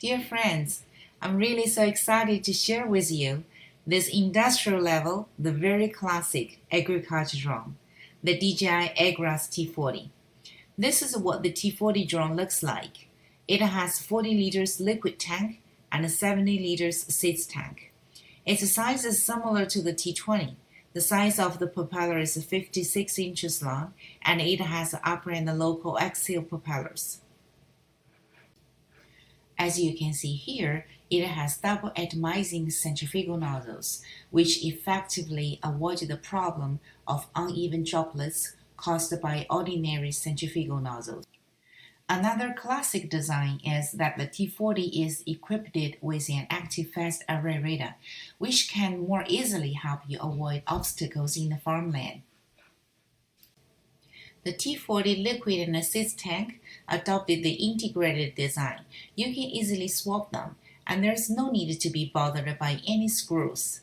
Dear friends, I'm really so excited to share with you this industrial level, the very classic agriculture drone, the DJI AGRAS T40. This is what the T40 drone looks like. It has 40 liters liquid tank and 70 liters seeds tank. Its size is similar to the T20. The size of the propeller is 56 inches long and it has upper and low coaxial propellers. As you can see here, it has double atomizing centrifugal nozzles, which effectively avoid the problem of uneven droplets caused by ordinary centrifugal nozzles. Another classic design is that the T40 is equipped with an active phased array radar, which can more easily help you avoid obstacles in the farmland. The T40 liquid and seeds tank adopted the integrated design. You can easily swap them, and there's no need to be bothered by any screws.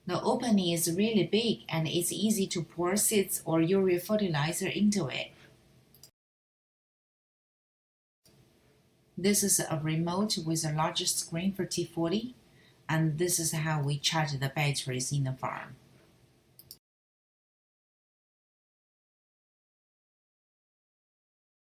The opening is really big and it's easy to pour seeds or urea fertilizer into it. This is a remote with a larger screen for T40, and this is how we charge the batteries in the farm.